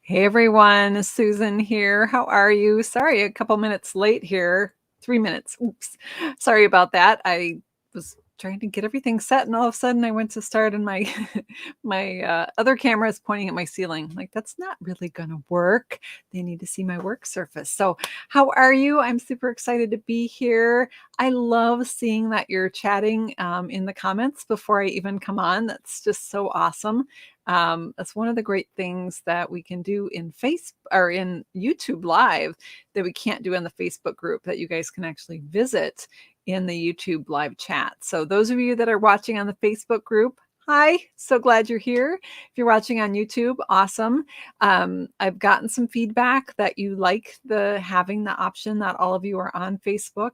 Hey everyone, Susan here. How are you? Sorry, a couple minutes late here. 3 minutes. Oops. Sorry about that. I was trying to get everything set, and all of a sudden I went to start, and my my other camera is pointing at my ceiling. Like that's not really gonna work. They need to see my work surface. So, how are you? I'm super excited to be here. I love seeing that you're chatting in the comments before I even come on. That's just so awesome. That's one of the great things that we can do in Face or in YouTube Live that we can't do in the Facebook group that you guys can actually visit in the YouTube live chat. So those of you that are watching on the Facebook group, hi, so glad you're here. If you're watching on YouTube, awesome. I've gotten some feedback that you like having the option. Not all of you are on Facebook,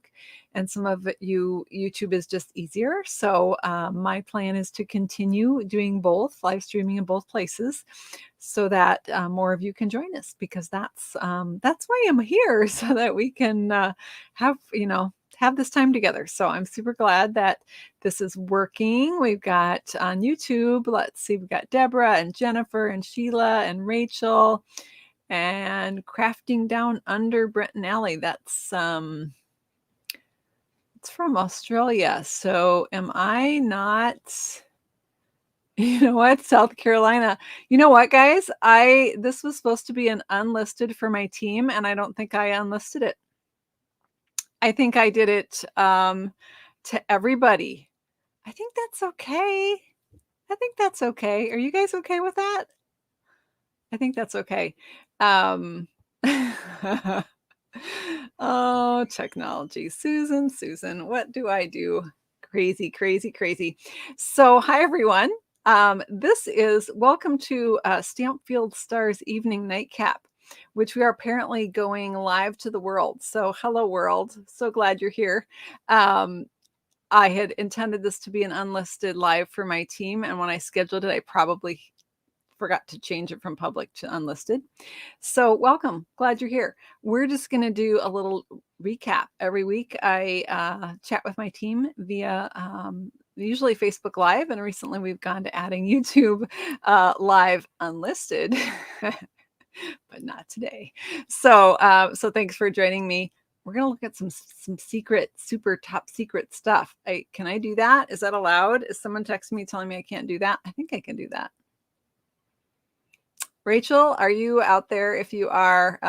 and some of you YouTube is just easier. So my plan is to continue doing both, live streaming in both places, so that more of you can join us, because that's why I'm here, so that we can have this time together. So I'm super glad that this is working. We've got on YouTube, let's see, we've got Deborah and Jennifer and Sheila and Rachel and Crafting Down Under Brent and Alley. That's it's from Australia. So am I not? You know what? South Carolina. You know what, guys? This was supposed to be an unlisted for my team, and I don't think I unlisted it. I think I did it to everybody. I think that's okay. I think that's okay. Are you guys okay with that? I think that's okay. Oh, technology. Susan, what do I do? Crazy, crazy, crazy. So, hi everyone. This is welcome to Stampfield Stars Evening Nightcap, which we are apparently going live to the world. So, hello world. So glad you're here. I had intended this to be an unlisted live for my team, and when I scheduled it, I probably forgot to change it from public to unlisted. So welcome, glad you're here. We're just going to do a little recap. Every week I chat with my team via usually Facebook Live, and recently we've gone to adding YouTube Live unlisted, but not today. So thanks for joining me. We're going to look at some secret, super top secret stuff. Can I do that? Is that allowed? Is someone texting me telling me I can't do that? I think I can do that. Rachel, are you out there? If you are,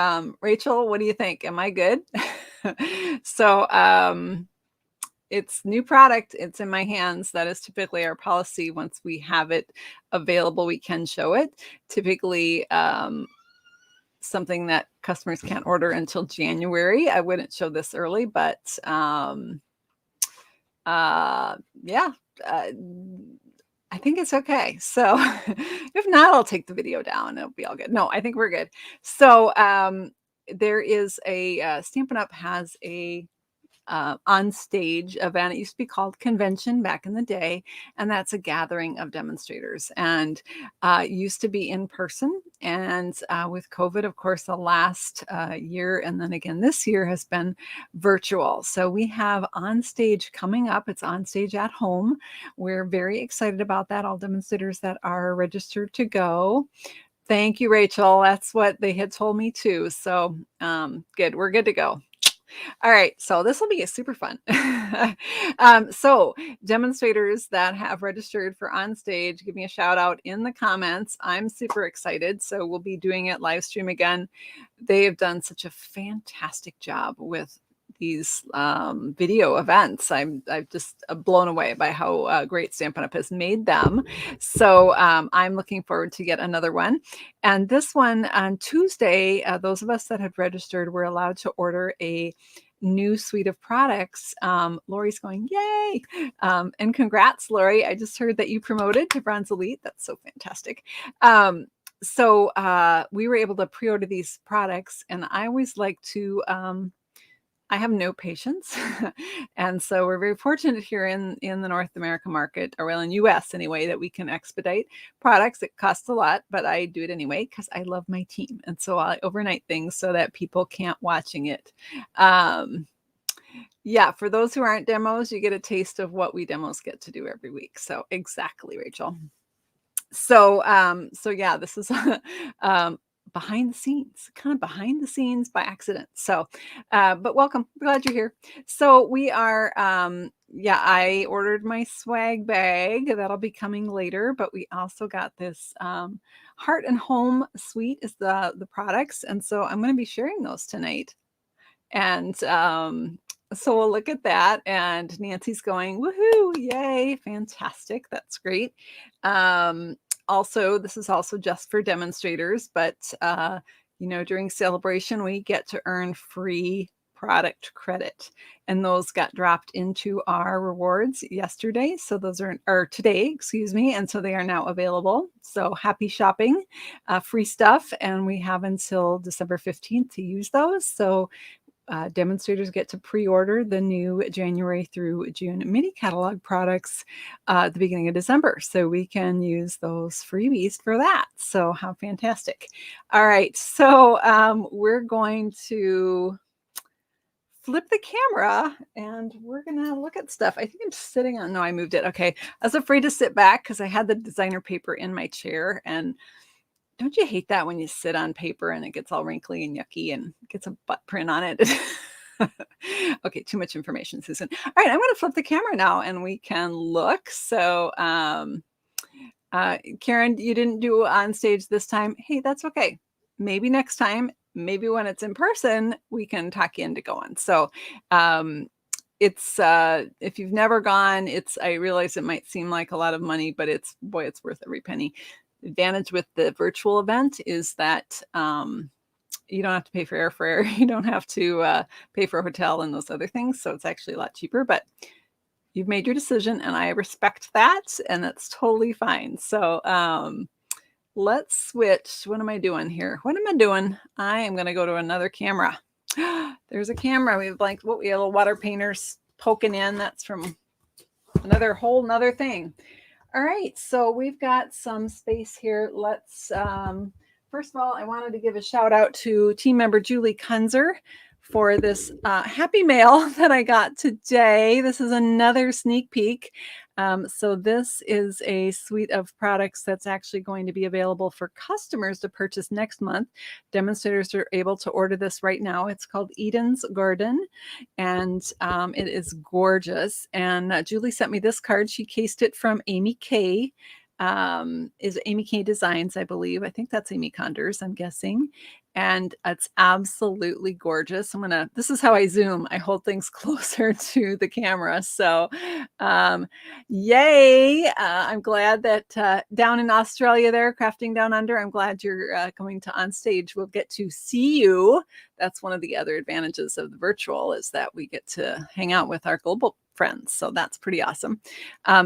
Rachel, what do you think? Am I good? So it's new product. It's in my hands. That is typically our policy. Once we have it available, we can show it. Typically, something that customers can't order until January. I wouldn't show this early, but yeah. I think it's okay. So if not, I'll take the video down. It'll be all good. No, I think we're good. So there is a Stampin' Up! Has a on stage event. It used to be called convention back in the day, and that's a gathering of demonstrators, and used to be in person. And with COVID, of course, the last year and then again this year has been virtual. So we have on stage coming up. It's on stage at home. We're very excited about that. All demonstrators that are registered to go. Thank you, Rachel. That's what they had told me too. So good. We're good to go. All right, so this will be super fun. So demonstrators that have registered for on stage, give me a shout out in the comments. I'm super excited. So we'll be doing it live stream again. They have done such a fantastic job with these video events. I'm just blown away by how great Stampin' Up! Has made them. So I'm looking forward to get another one. And this one on Tuesday, those of us that had registered were allowed to order a new suite of products. Lori's going, yay! And congrats, Lori. I just heard that you promoted to Bronze Elite. That's so fantastic. So we were able to pre-order these products, and I always like to I have no patience. And so we're very fortunate here in the North America market, or well, in US anyway, that we can expedite products. It costs a lot, but I do it anyway because I love my team. And so I overnight things so that people can't watching it. Yeah, for those who aren't demos, you get a taste of what we demos get to do every week. So exactly, Rachel. So yeah, this is behind the scenes, kind of behind the scenes by accident. So, but welcome. Glad you're here. So we are, yeah, I ordered my swag bag. That'll be coming later, but we also got this Heart and Home Suite is the products. And so I'm going to be sharing those tonight. And so we'll look at that. And Nancy's going, woohoo, yay, fantastic. That's great. Also, this is also just for demonstrators, but you know, during celebration, we get to earn free product credit, and those got dropped into our rewards yesterday. So those are, or today, excuse me, and so they are now available. So happy shopping, free stuff, and we have until December 15th to use those. So demonstrators get to pre-order the new January through June mini catalog products at the beginning of December. So we can use those freebies for that. So how fantastic. All right. So we're going to flip the camera and we're going to look at stuff. I think I'm sitting on, no, I moved it. Okay. I was afraid to sit back because I had the designer paper in my chair, and don't you hate that when you sit on paper and it gets all wrinkly and yucky and gets a butt print on it? Okay, too much information, Susan. All right, I'm going to flip the camera now and we can look. So, Karen, you didn't do on stage this time. Hey, that's okay. Maybe next time, maybe when it's in person, we can talk you into going. So, it's if you've never gone, I realize it might seem like a lot of money, but it's worth every penny. Advantage with the virtual event is that you don't have to pay for airfare. You don't have to pay for a hotel and those other things. So it's actually a lot cheaper, but you've made your decision and I respect that. And that's totally fine. So let's switch. What am I doing here? What am I doing? I am going to go to another camera. There's a camera. We have we have little water painters poking in. That's from whole nother thing. All right, so we've got some space here. Let's, first of all, I wanted to give a shout out to team member Julie Kunzer for this happy mail that I got today. This is another sneak peek. So this is a suite of products that's actually going to be available for customers to purchase next month. Demonstrators are able to order this right now. It's called Eden's Garden, and it is gorgeous. And Julie sent me this card. She cased it from Amy Kay. Is Amy Kay Designs, I believe. I think that's Amy Condors, I'm guessing. And it's absolutely gorgeous. This is how I zoom. I hold things closer to the camera. So, yay. I'm glad that down in Australia there, Crafting Down Under, I'm glad you're coming to On Stage. We'll get to see you. That's one of the other advantages of the virtual, is that we get to hang out with our global friends. So that's pretty awesome.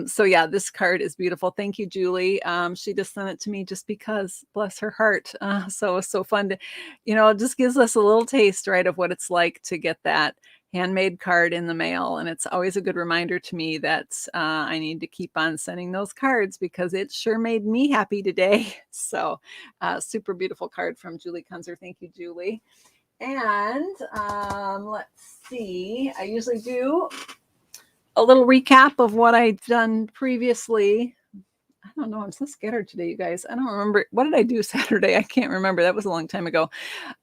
So yeah, this card is beautiful. Thank you, Julie. She just sent it to me just because, bless her heart. So it's so fun to, it just gives us a little taste, right, of what it's like to get that handmade card in the mail. And it's always a good reminder to me that I need to keep on sending those cards because it sure made me happy today. So super beautiful card from Julie Kunzer. Thank you, Julie. And let's see, I usually do a little recap of what I've done previously. I don't know. I'm so scattered today, you guys. I don't remember. What did I do Saturday? I can't remember. That was a long time ago.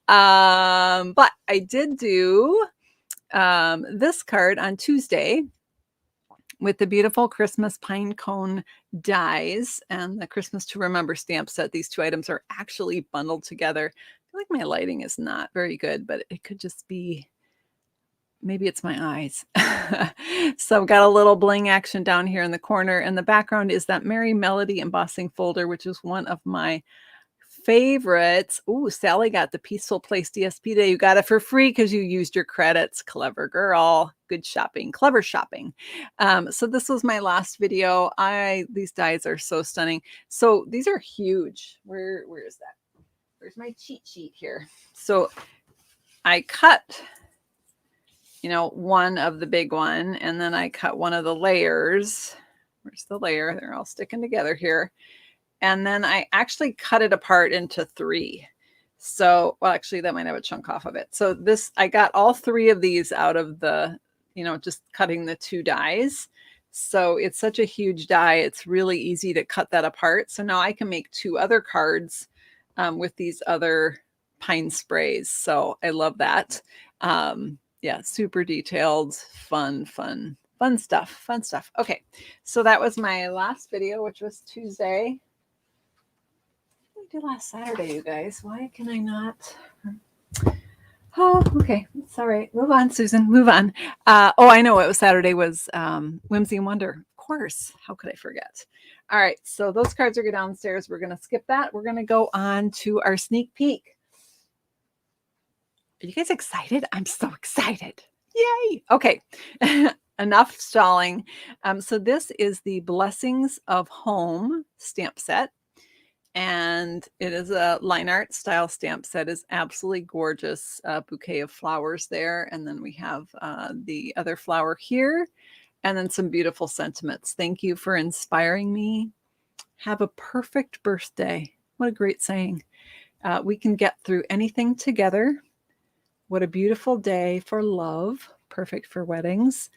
But I did do this card on Tuesday with the beautiful Christmas pine cone dies and the Christmas to Remember stamp set. These two items are actually bundled together. I feel like my lighting is not very good, but it could just be, maybe it's my eyes. So I've got a little bling action down here in the corner, and the background is that Merry Melody embossing folder, which is one of my favorites. Ooh, Sally got the Peaceful Place DSP Day. You got it for free because you used your credits. Clever girl. Good shopping. Clever shopping. So this was my last video. These dies are so stunning. So these are huge. Where is that? Where's my cheat sheet here? So I cut one of the big one, and then I cut one of the layers. Where's the layer? They're all sticking together here. And then I actually cut it apart into 3. So, well, actually that might have a chunk off of it. So I got all 3 of these out of the, just cutting the 2 dies. So it's such a huge die. It's really easy to cut that apart. So now I can make 2 other cards with these other pine sprays. So I love that. Yeah, super detailed, fun stuff. Okay, so that was my last video, which was Tuesday. What did I do last Saturday, you guys? Why can I not? Oh, okay. It's all right. Move on, Susan. Move on. Oh, I know. It was Saturday was Whimsy and Wonder. Of course. How could I forget? All right. So those cards are downstairs. We're going to skip that. We're going to go on to our sneak peek. Are you guys excited? I'm so excited. Yay. Okay. Enough stalling. So this is the Blessings of Home stamp set. And it is a line art style stamp set. Is absolutely gorgeous. Bouquet of flowers there. And then we have the other flower here. And then some beautiful sentiments. Thank you for inspiring me. Have a perfect birthday. What a great saying. We can get through anything together. What a beautiful day for love. Perfect for weddings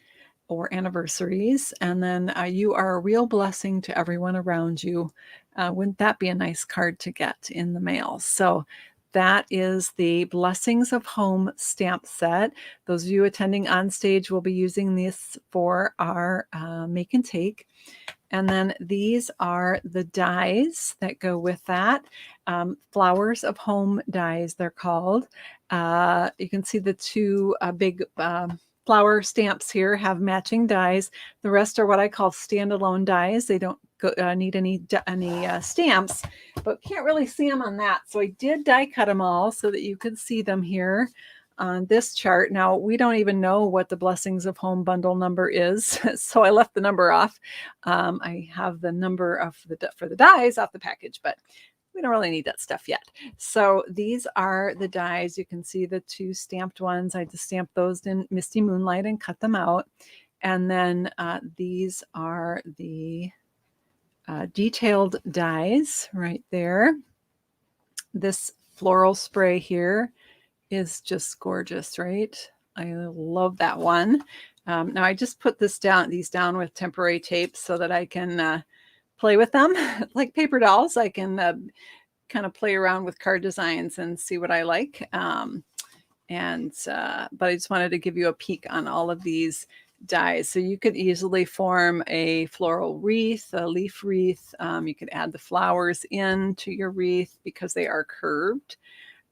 or anniversaries. And then you are a real blessing to everyone around you. Wouldn't that be a nice card to get in the mail? So that is the Blessings of Home stamp set. Those of you attending on stage will be using this for our make and take. And then these are the dies that go with that. Flowers of Home dies, they're called. You can see the two big flower stamps here have matching dies. The rest are what I call standalone dies. They don't need any stamps, but can't really see them on that. So I did die cut them all so that you could see them here on this chart. Now, we don't even know what the Blessings of Home bundle number is, so I left the number off. I have the number for the dies off the package, but we don't really need that stuff yet. So these are the dies. You can see the two stamped ones. I just stamped those in Misty Moonlight and cut them out. And then these are the detailed dies right there. This floral spray here is just gorgeous, right? I love that one. Now I just put these down with temporary tape so that I can play with them like paper dolls. I can kind of play around with card designs and see what I like. But I just wanted to give you a peek on all of these dies. So you could easily form a floral wreath, a leaf wreath. You could add the flowers into your wreath because they are curved.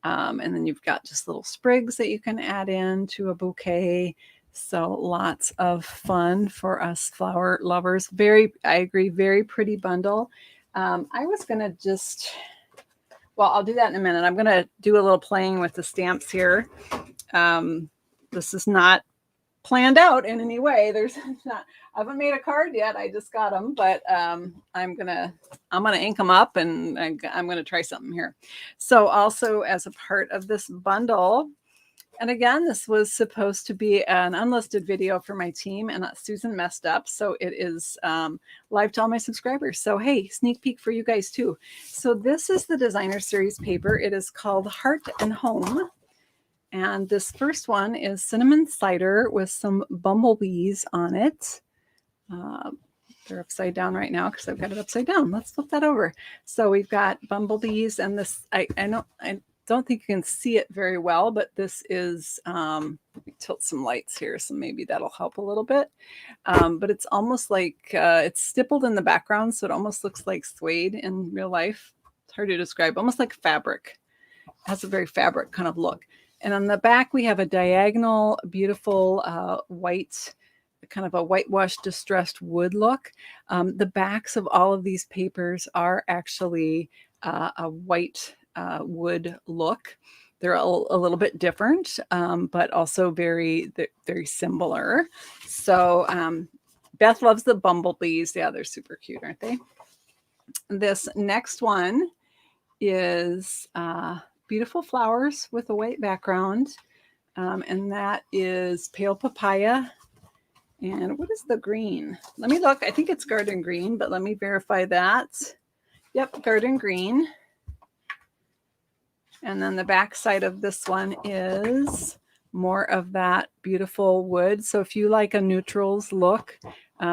And then you've got just little sprigs that you can add in to a bouquet. So lots of fun for us flower lovers. I agree, very pretty bundle. I was going to I'll do that in a minute. I'm going to do a little playing with the stamps here. This is not planned out in any way. I haven't made a card yet. I just got them, but I'm gonna ink them up, and I'm gonna try something here. So also as a part of this bundle, and again, this was supposed to be an unlisted video for my team, and Susan messed up, so it is live to all my subscribers. So hey, sneak peek for you guys too. So this is the designer series paper. It is called Heart and Home. And this first one is cinnamon cider with some bumblebees on it. They're upside down right now because I've got it upside down. Let's flip that over. So we've got bumblebees, and this, I don't think you can see it very well, but this is, let me tilt some lights here, so maybe that'll help a little bit. But it's almost like, it's stippled in the background, so it almost looks like suede in real life. It's hard to describe, almost like fabric. It has a very fabric kind of look. And on the back, we have a diagonal, beautiful white, kind of a whitewashed distressed wood look. The backs of all of these papers are actually a white wood look. They're a little bit different, but also very similar. So Beth loves the bumblebees. Yeah, they're super cute, aren't they? This next one is beautiful flowers with a white background. And that is Pale Papaya. And what is the green? Let me look. I think it's Garden Green, but let me verify that. Yep, Garden Green. And then the back side of this one is more of that beautiful wood. So if you like a neutrals look,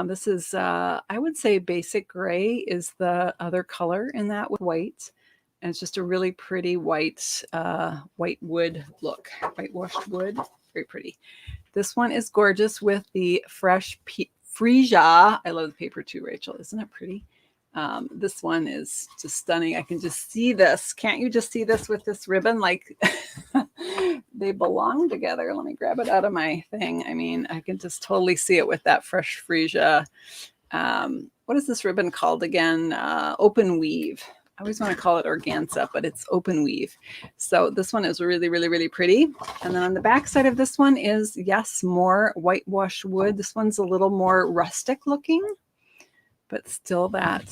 this is, I would say basic gray is the other color in that with white. And it's just a really pretty white wood look, whitewashed wood, very pretty. This one is gorgeous with the fresh freesia. I love the paper too, Rachel. Isn't it pretty? This one is just stunning. I can just see this. Can't you just see this with this ribbon? Like they belong together. Let me grab it out of my thing. I mean, I can just totally see it with that fresh freesia. What is this ribbon called again? Open weave. I always want to call it organza, but it's open weave. So this one is really, really, really pretty. And then on the back side of this one is, yes, more whitewash wood. This one's a little more rustic looking, but still that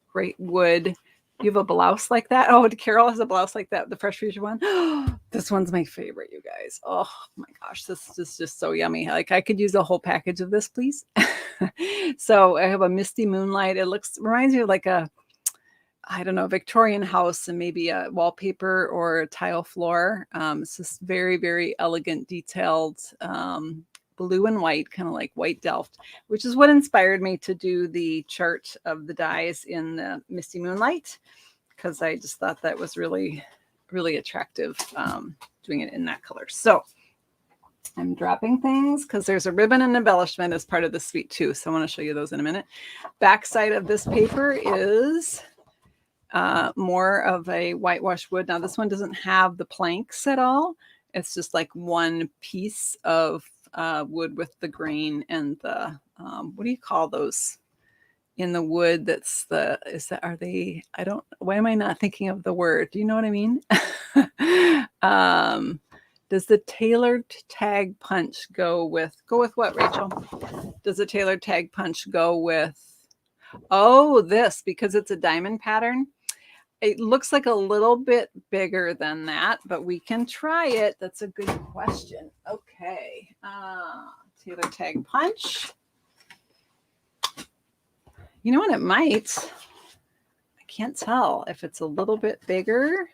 great wood. You have a blouse like that? Oh, Carol has a blouse like that, the Fresh Fusion one. This one's my favorite, you guys. Oh my gosh, this is just so yummy. Like I could use a whole package of this, please. So I have a misty moonlight. It reminds me of like a, I don't know, Victorian house and maybe a wallpaper or a tile floor. It's just very, very elegant, detailed, blue and white, kind of like white Delft, which is what inspired me to do the chart of the dies in the Misty Moonlight, because I just thought that was really, really attractive doing it in that color. So I'm dropping things because there's a ribbon and embellishment as part of the suite too. So I want to show you those in a minute. Backside of this paper is more of a whitewash wood. Now this one doesn't have the planks at all. It's just like one piece of wood with the grain and the what do you call those in the wood? That's the why am I not thinking of the word? Do you know what I mean? Does the tailored tag punch go with what, Rachel? Does the tailored tag punch go with, oh, this, because it's a diamond pattern? It looks like a little bit bigger than that, but we can try it. That's a good question. Okay. Tailor tag punch. You know what? It might. I can't tell if it's a little bit bigger.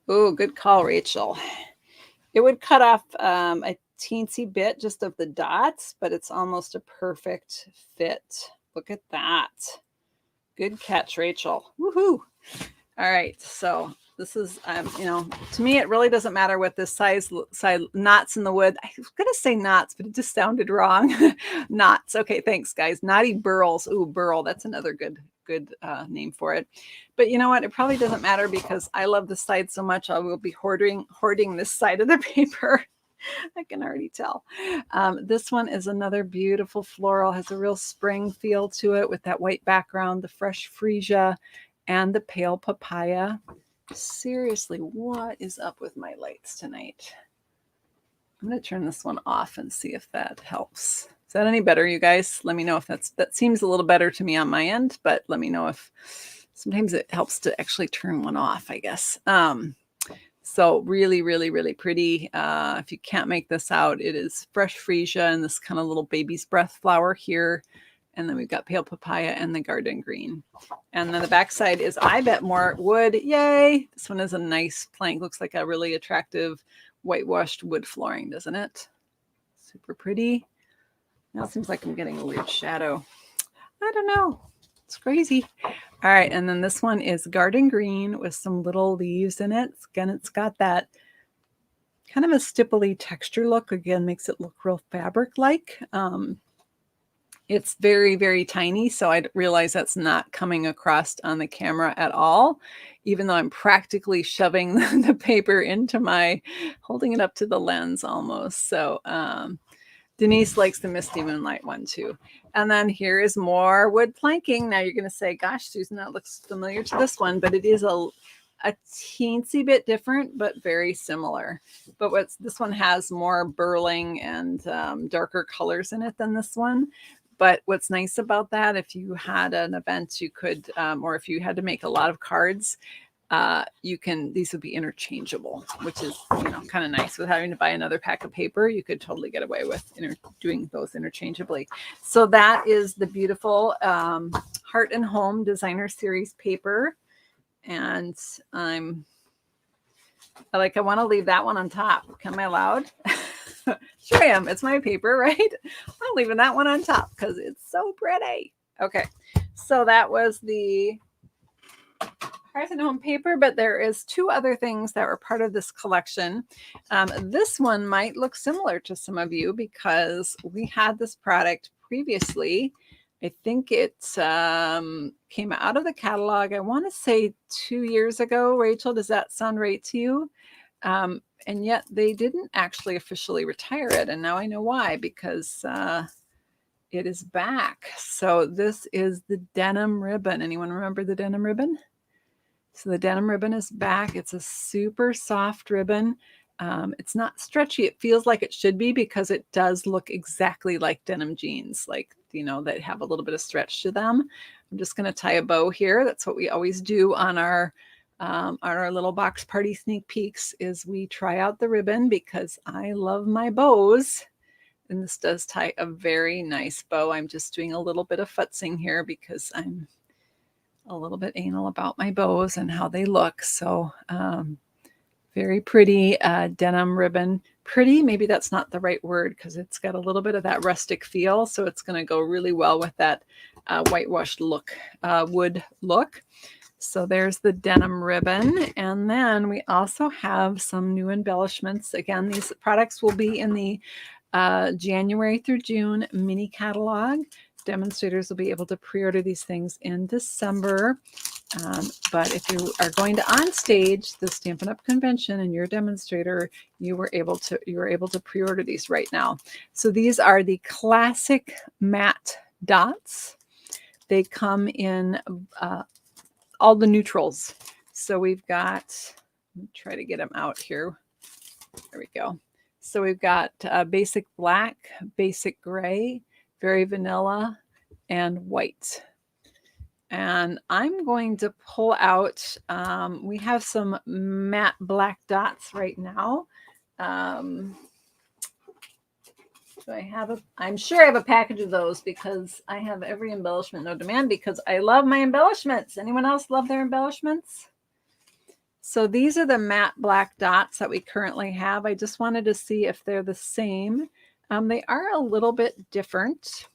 Oh, good call, Rachel. It would cut off a teensy bit just of the dots, but it's almost a perfect fit. Look at that. Good catch, Rachel. Woohoo. All right. So this is, to me, it really doesn't matter what this size knots in the wood. I was going to say knots, but it just sounded wrong. Knots. Okay. Thanks, guys. Knotty burls. Ooh, burl. That's another good name for it. But you know what? It probably doesn't matter because I love this side so much. I will be hoarding this side of the paper. I can already tell. This one is another beautiful floral, has a real spring feel to it with that white background, the fresh freesia, and the pale papaya. Seriously, what is up with my lights tonight? I'm going to turn this one off and see if that helps. Is that any better, you guys? Let me know if that seems a little better to me on my end, but let me know if sometimes it helps to actually turn one off, I guess. So really, really, really pretty. If you can't make this out, it is fresh freesia and this kind of little baby's breath flower here. And then we've got pale papaya and the garden green. And then the backside is, I bet, more wood. Yay. This one is a nice plank. Looks like a really attractive whitewashed wood flooring, doesn't it? Super pretty. Now it seems like I'm getting a weird shadow. I don't know. It's crazy. All right. And then this one is garden green with some little leaves in it. Again, it's got that kind of a stipply texture look. Again, makes it look real fabric-like. It's very, very tiny, so I realize that's not coming across on the camera at all, even though I'm practically shoving the paper into holding it up to the lens almost. So Denise likes the Misty Moonlight one too. And then here is more wood planking. Now you're going to say, gosh, Susan, that looks familiar to this one, but it is a teensy bit different, but very similar. But this one has more burling and darker colors in it than this one. But what's nice about that, if you had an event, you could, or if you had to make a lot of cards, these would be interchangeable, which is, kind of nice. With having to buy another pack of paper, you could totally get away with doing those interchangeably. So that is the beautiful Heart and Home Designer Series paper. And I want to leave that one on top. Am I allowed? Sure I am. It's my paper, right? I'm leaving that one on top because it's so pretty. Okay. So that was the Parson Home paper, but there is 2 other things that were part of this collection. This one might look similar to some of you because we had this product previously. I think it came out of the catalog, I want to say 2 years ago. Rachel, does that sound right to you? And yet they didn't actually officially retire it. And now I know why, because it is back. So this is the Denim Ribbon. Anyone remember the Denim Ribbon? So the Denim Ribbon is back. It's a super soft ribbon. It's not stretchy. It feels like it should be because it does look exactly like denim jeans, like, you know, that have a little bit of stretch to them. I'm just going to tie a bow here. That's what we always do on our little box party sneak peeks, is we try out the ribbon because I love my bows. And this does tie a very nice bow. I'm just doing a little bit of futzing here because I'm a little bit anal about my bows and how they look. So very pretty denim ribbon. Pretty, maybe that's not the right word because it's got a little bit of that rustic feel. So it's going to go really well with that whitewashed look, wood look. So there's the denim ribbon. And then we also have some new embellishments. Again, these products will be in the January through June mini catalog. Demonstrators will be able to pre-order these things in December. But if you are going to onstage the Stampin' Up! Convention and you're a demonstrator, you were able to pre-order these right now. So these are the classic matte dots. They come in all the neutrals. So we've got, let me try to get them out here. There we go. So we've got basic black, basic gray, very vanilla, and white. And I'm going to pull out, we have some matte black dots right now. Do I have I'm sure I have a package of those because I have every embellishment no demand because I love my embellishments. Anyone else love their embellishments? So these are the matte black dots that we currently have. I just wanted to see if they're the same. They are a little bit different.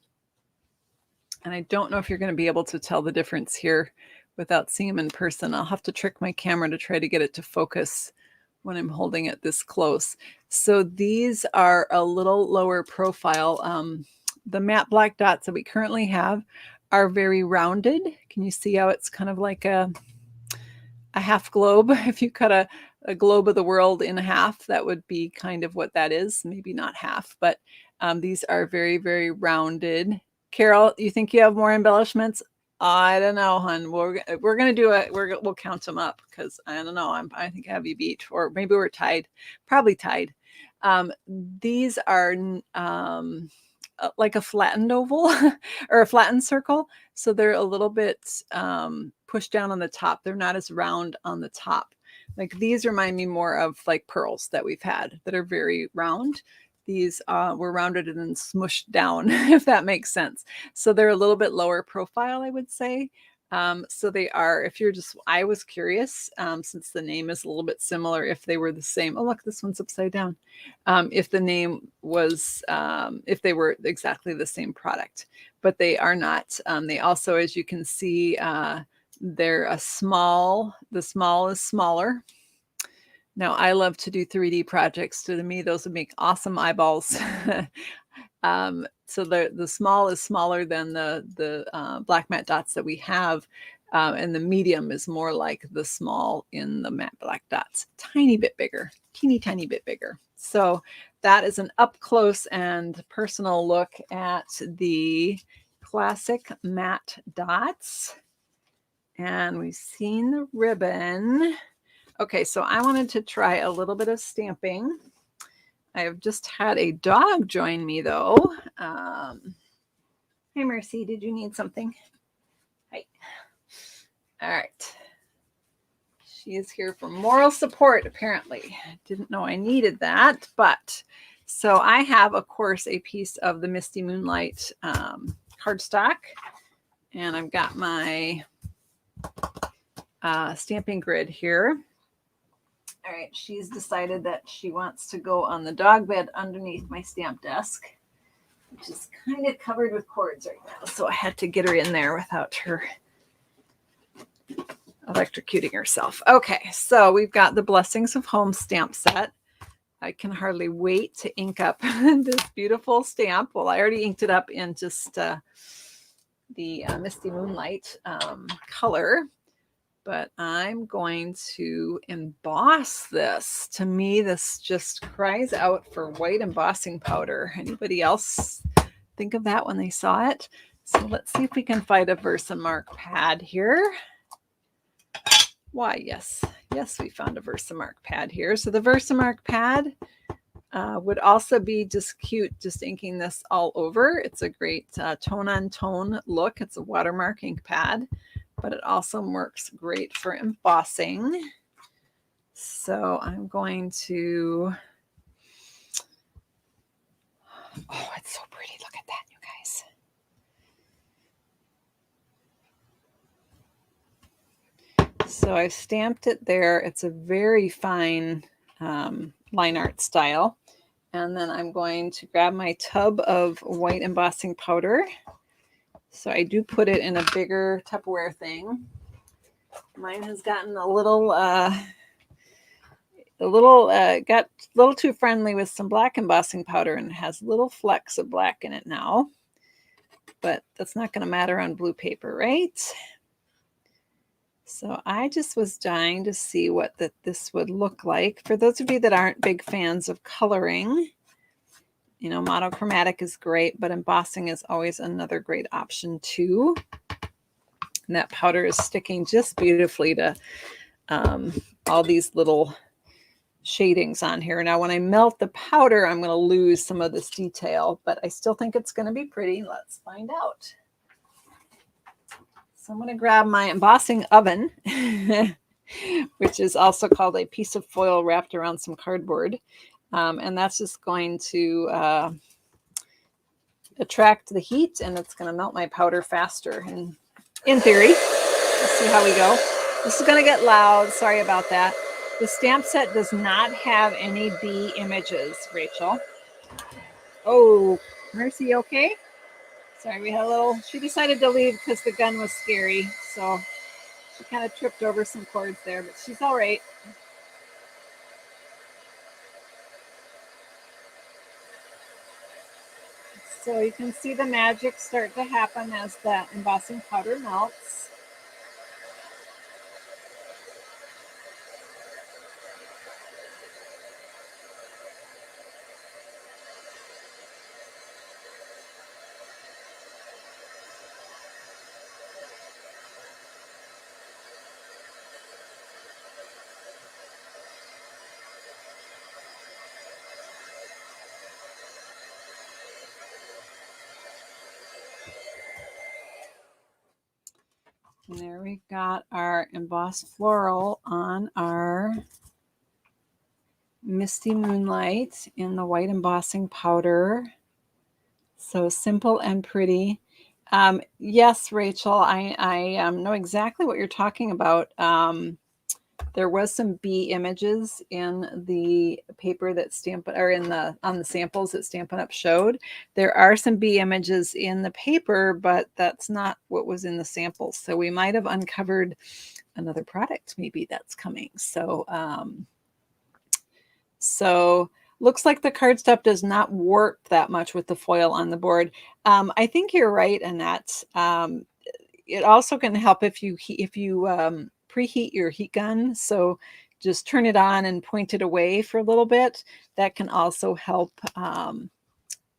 And I don't know if you're going to be able to tell the difference here without seeing them in person. I'll have to trick my camera to try to get it to focus when I'm holding it this close. So these are a little lower profile. The matte black dots that we currently have are very rounded. Can you see how it's kind of like a half globe? If you cut a globe of the world in half, that would be kind of what that is. Maybe not half, but these are very, very rounded. Carol, you think you have more embellishments? I don't know, hon. We're gonna do it. We'll count them up because I don't know. I think I have you beat, or maybe we're tied. Probably tied. These are like a flattened oval or a flattened circle, so they're a little bit pushed down on the top. They're not as round on the top. Like these remind me more of like pearls that we've had that are very round. These were rounded and then smushed down, if that makes sense. So they're a little bit lower profile, I would say. So they are, if you're just, I was curious, since the name is a little bit similar, if they were the same. Oh, look, this one's upside down. If the name was, if they were exactly the same product, but they are not. They also, as you can see, they're a small, the small is smaller. Now, I love to do 3D projects. To me, those would make awesome eyeballs. So the small is smaller than the black matte dots that we have. And the medium is more like the small in the matte black dots. Tiny bit bigger, teeny tiny bit bigger. So that is an up close and personal look at the classic matte dots. And we've seen the ribbon. Okay, so I wanted to try a little bit of stamping. I have just had a dog join me though. Hi, Mercy, did you need something? Hi. All right. She is here for moral support, apparently. Didn't know I needed that, but so I have, of course, a piece of the Misty Moonlight cardstock, and I've got my stamping grid here. All right, she's decided that she wants to go on the dog bed underneath my stamp desk, which is kind of covered with cords right now. So I had to get her in there without her electrocuting herself. Okay, so we've got the Blessings of Home stamp set. I can hardly wait to ink up this beautiful stamp. Well, I already inked it up in just the Misty Moonlight color, but I'm going to emboss this. To me, this just cries out for white embossing powder. Anybody else think of that when they saw it? So let's see if we can find a Versamark pad here. Why, yes, we found a Versamark pad here. So the Versamark pad would also be just cute, just inking this all over. It's a great tone-on-tone look. It's a watermark ink pad, but it also works great for embossing. So I'm going to, oh, it's so pretty. Look at that, you guys. So I've stamped it there. It's a very fine line art style. And then I'm going to grab my tub of white embossing powder. So I do put it in a bigger Tupperware thing. Mine has gotten a little too friendly with some black embossing powder, and it has little flecks of black in it now. But that's not going to matter on blue paper, right? So I just was dying to see what this would look like. For those of you that aren't big fans of coloring, you know, monochromatic is great, but embossing is always another great option too. And that powder is sticking just beautifully to all these little shadings on here. Now, when I melt the powder, I'm going to lose some of this detail, but I still think it's going to be pretty. Let's find out. So I'm going to grab my embossing oven, which is also called a piece of foil wrapped around some cardboard. And that's just going to attract the heat, and it's going to melt my powder faster. And in theory, let's see how we go. This is going to get loud. Sorry about that. The stamp set does not have any bee images, Rachel. Oh, Mercy, okay? Sorry, we had a little, she decided to leave because the gun was scary. So she kind of tripped over some cords there, but she's all right. So you can see the magic start to happen as that embossing powder melts. And there we got our embossed floral on our Misty Moonlight in the white embossing powder. So simple and pretty. Yes, Rachel, I know exactly what you're talking about. There was some bee images in the paper that Stampin', or on the samples that Stampin' Up! Showed. There are some bee images in the paper, but that's not what was in the samples. So we might have uncovered another product maybe that's coming. So, looks like the cardstock does not work that much with the foil on the board. I think you're right, Annette. It also can help if you preheat your heat gun. So just turn it on and point it away for a little bit. That can also help from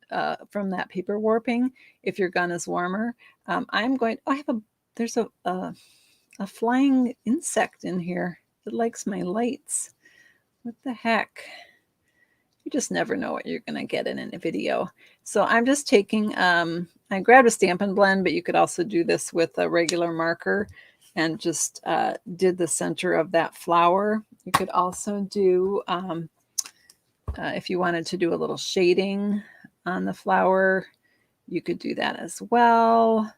that paper warping if your gun is warmer. There's a flying insect in here that likes my lights. What the heck? You just never know what you're going to get in a video. So I'm just taking, I grabbed a Stampin' Blend, but you could also do this with a regular marker and just did the center of that flower. You could also do, if you wanted to do a little shading on the flower, you could do that as well.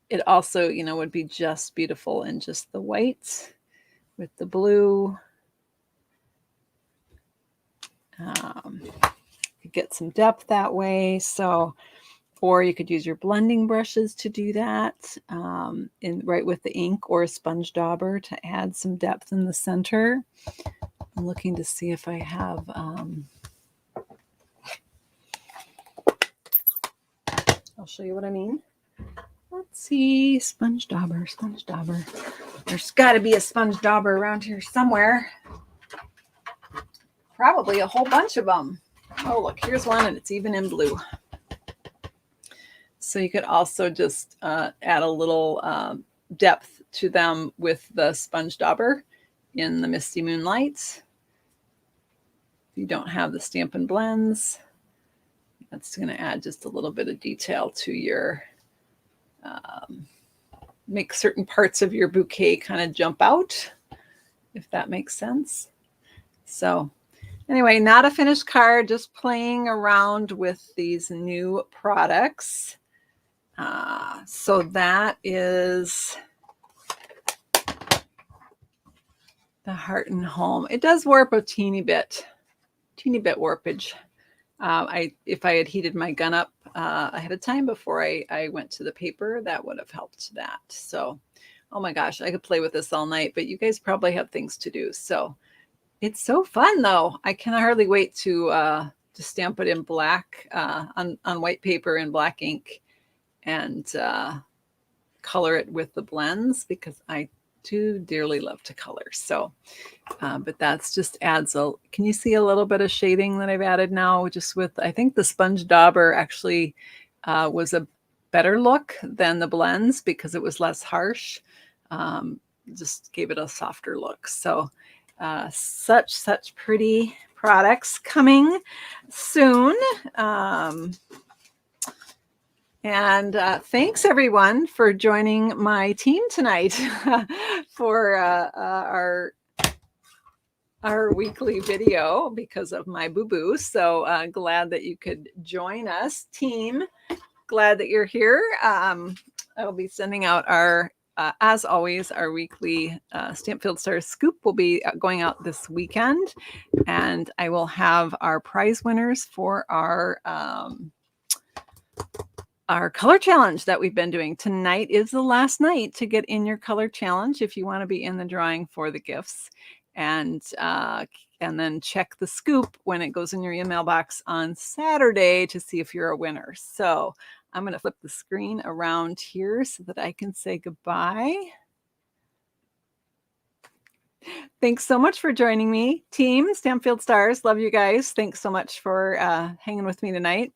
It also, would be just beautiful in just the white with the blue. Get some depth that way. So or you could use your blending brushes to do that right with the ink, or a sponge dauber to add some depth in the center. I'm looking to see if I have I'll show you what I mean. Let's see, sponge dauber, sponge dauber. There's got to be a sponge dauber around here somewhere. Probably a whole bunch of them. Oh, look, here's one, and it's even in blue. So you could also just add a little depth to them with the sponge dauber in the Misty Moonlight. If you don't have the Stampin' Blends, that's going to add just a little bit of detail to your, make certain parts of your bouquet kind of jump out, if that makes sense. So anyway, not a finished card, just playing around with these new products. So that is the Heart and Home. It does warp a teeny bit warpage. If I had heated my gun up ahead of time before I went to the paper, that would have helped that. So, oh my gosh, I could play with this all night, but you guys probably have things to do. So it's so fun though. I can hardly wait to stamp it in black on white paper in black ink and color it with the blends, because I do dearly love to color. So, but that's just adds can you see a little bit of shading that I've added now just with, I think the sponge dauber actually was a better look than the blends because it was less harsh. Just gave it a softer look. So such pretty products coming soon. And thanks everyone for joining my team tonight for our weekly video because of my boo-boo. So glad that you could join us, team. Glad that you're here. I will be sending out our, as always, our weekly Stampfield Stars scoop will be going out this weekend. And I will have our prize winners for our color challenge that we've been doing. Tonight is the last night to get in your color challenge if you want to be in the drawing for the gifts. And then check the scoop when it goes in your email box on Saturday to see if you're a winner. So I'm going to flip the screen around here so that I can say goodbye. Thanks so much for joining me, team Stampfield Stars. Love you guys. Thanks so much for hanging with me tonight.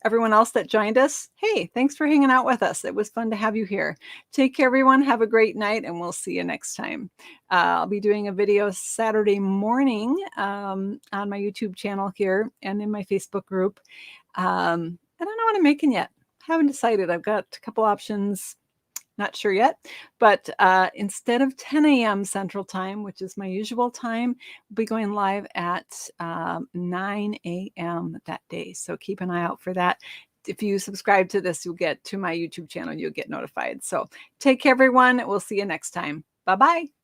Everyone else that joined us, hey, thanks for hanging out with us. It was fun to have you here. Take care, everyone. Have a great night, and we'll see you next time. I'll be doing a video Saturday morning on my YouTube channel here and in my Facebook group. I don't know what I'm making yet. Haven't decided. I've got a couple options. Not sure yet, but instead of 10 a.m. Central Time, which is my usual time, we'll be going live at 9 a.m. that day. So keep an eye out for that. If you subscribe to this, you'll get to my YouTube channel. You'll get notified. So take care, everyone. We'll see you next time. Bye-bye.